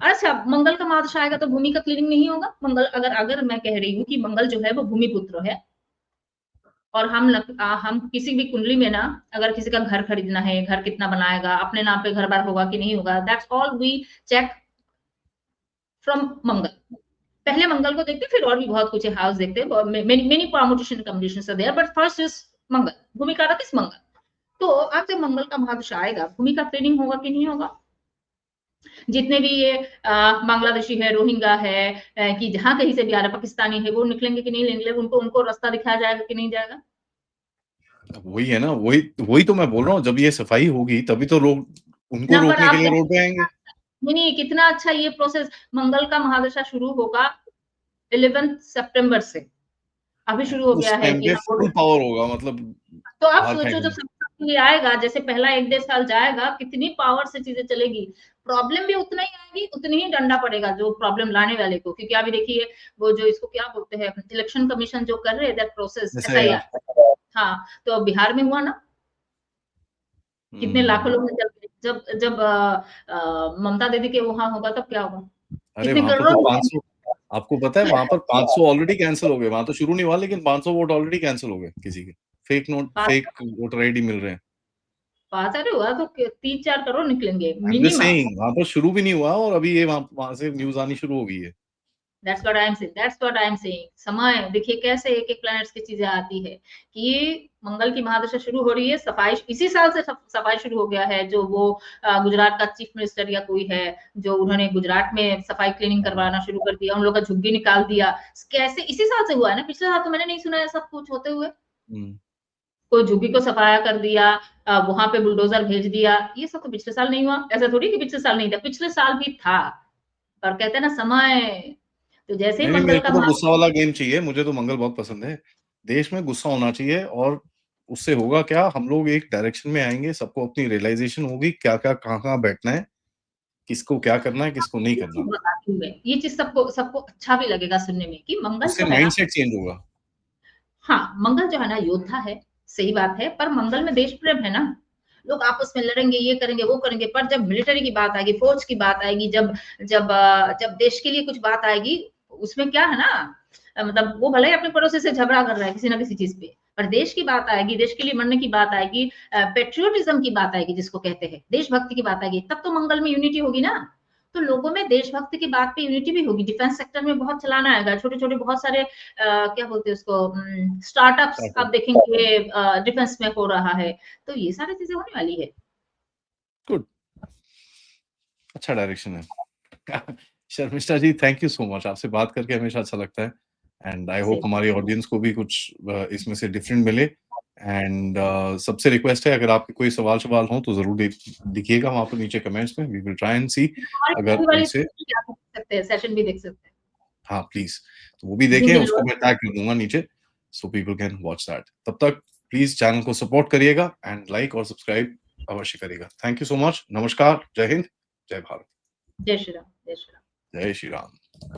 अच्छा, मंगल का महादशा आएगा तो भूमि का क्लीनिंग नहीं होगा। मंगल अगर अगर मैं कह रही हूँ कि मंगल जो है वो भूमि पुत्र है, और हम किसी भी कुंडली में ना, अगर किसी का घर खरीदना है, घर कितना बनाएगा, अपने नाम पे घर बार होगा कि नहीं होगा, that's all we check from Mangal. पहले मंगल को देखते हैं, फिर और भी बहुत कुछ है, हाउस देखते हैं, many permutation combinations are there, but first is Mangal, भूमि कारक इज मंगल। तो अब जब मंगल का महादशा आएगा, भूमि का ट्रेनिंग होगा कि नहीं होगा। जितने भी ये बांग्लादेशी है, रोहिंग्या है, कि जहां कहीं से भी आ रहा, पाकिस्तानी है, वो निकलेंगे कि नहीं निकलेंगे, उनको उनको रास्ता दिखाया जाएगा कि नहीं जाएगा। वही है ना, वही वही तो मैं बोल रहा हूँ, जब ये सफाई होगी तभी तो लोग उनको ना, पर रोकने के आप लिए रोड पे आएंगे। नहीं नहीं, कितना अच्छा ये प्रोसेस। मंगल का महादशा शुरू होगा 11 सितंबर से, अभी शुरू हो उस गया है टाइम कि पे हाँ फुल पावर होगा, मतलब तो आप बाहर सोचो, जब फेंकना। सब ये आएगा, जैसे पहला 1 डेढ़ साल जाएगा, कितनी पावर से चीजें चलेगी। प्रॉब्लम भी उतना ही आएगी, उतनी ही डंडा पड़ेगा जो प्रॉब्लम लाने वाले को, क्योंकि अभी देखिए वो जो इसको क्या बोलते हैं, इलेक्शन कमीशन जो कर रहे हैं दैट प्रोसेस, जैसे यार। एसआईआर। हाँ, तो बिहार में हुआ ना, कितने लाखों हम्म। लोग निकल गए। जब जब ममता दीदी के वहां होगा तब क्या होगा, अरे कितने वहां पर करोड़ों तो वोट 500, आपको पता है वहां पर 500 ऑलरेडी कैंसिल हो गए, वहां तो शुरू नहीं हुआ लेकिन 500 वोट ऑलरेडी कैंसिल हो गए किसी के, फेक नोट, पास फेक वोटर आईडी मिल रहे हैं। पास अरे हुआ तो 3-4 करोड़ निकलेंगे I am just minimum. Saying, वहां पर शुरू भी नहीं हुआ और अभी ये वहां से न्यूज आनी शुरू हो गई है। That's what I am saying, that's what I am saying. समय देखिए कैसे एक एक प्लैनेट्स की चीजें आती है, कि ये मंगल की महादशा शुरू हो रही है, सफाई इसी साल से सफाई शुरू हो गया है। जो वो गुजरात का चीफ मिनिस्टर या कोई है, जो उन्होंने गुजरात में सफाई क्लीनिंग करवाना शुरू कर दिया, उन लोग का झुग्गी निकाल दिया। कैसे इसी साल से हुआ है ना, पिछले साल तो मैंने नहीं सुना है सब कुछ होते हुए। हम्म। कोई झुग्गी को सफाया कर दिया, वहां पे बुलडोजर भेज दिया, ये सब तो पिछले साल नहीं हुआ। ऐसा थोड़ी कि पिछले साल नहीं था, पिछले साल भी था। और कहते हैं ना समय, तो जैसे ही नहीं नहीं, मंगल मेरे का को तो गुस्सा वाला गेम चाहिए, मुझे तो मंगल बहुत पसंद है। देश में गुस्सा होना चाहिए, और उससे होगा क्या, हम लोग एक डायरेक्शन में आएंगे, सबको अपनी रियलाइजेशन होगी क्या क्या कहाँ कहाँ बैठना है, किसको क्या करना है, किसको नहीं करना। बताती हूँ मैं, ये चीज सबको सबको अच्छा भी लगेगा सुनने में, कि मंगल उससे जो है ना, माइंडसेट चेंज होगा। हाँ मंगल जो है ना योद्धा है, सही बात है, पर मंगल में देश प्रेम है ना। लोग आपस में लड़ेंगे, ये करेंगे वो करेंगे, पर जब मिलिट्री की बात आएगी, फौज की बात आएगी, जब जब जब देश के लिए कुछ बात आएगी, उसमें क्या है ना, मतलब वो भले ही अपने पड़ोसी से झगड़ा कर रहा है किसी ना किसी चीज पे, पर देश की बात आएगी, देश के लिए मरने की बात आएगी, पेट्रियोटिज्म की बात आएगी, जिसको कहते हैं देशभक्ति की बात आएगी, तब तो मंगल में यूनिटी होगी ना। तो लोगों में देशभक्ति की बात पे यूनिटी भी होगी। डिफेंस सेक्टर में बहुत चलाना आएगा, छोटे छोटे बहुत सारे क्या बोलते हैं उसको, स्टार्टअप्स आप देखेंगे डिफेंस में हो रहा है। तो ये सारी चीजें होने वाली है। गुड, अच्छा डायरेक्शन है। शर्मिष्ठा जी, थैंक यू सो मच, आपसे बात करके हमेशा अच्छा लगता है। And I hope same. हमारी ऑडियंस को भी कुछ इसमें से डिफरेंट मिले। एंड सबसे रिक्वेस्ट है, अगर आपके कोई सवाल सवाल हो तो जरूर लिखिएगा वहां पर नीचे कमेंट्स में, वी विल ट्राई एंड सी अगर हमारी वाली उनसे। देख सकते हैं, सेशन भी देख सकते हाँ प्लीज, तो वो भी हैं, देखें, जिनके उसको लोग मैं टैग कर दूंगा नीचे, so people can watch that. तब तक प्लीज चैनल को सपोर्ट करिएगा एंड लाइक और सब्सक्राइब अवश्य करिएगा। थैंक यू सो मच, नमस्कार, जय हिंद, जय भारत, जय श्री राम, जय श्री राम। जय श्री राम।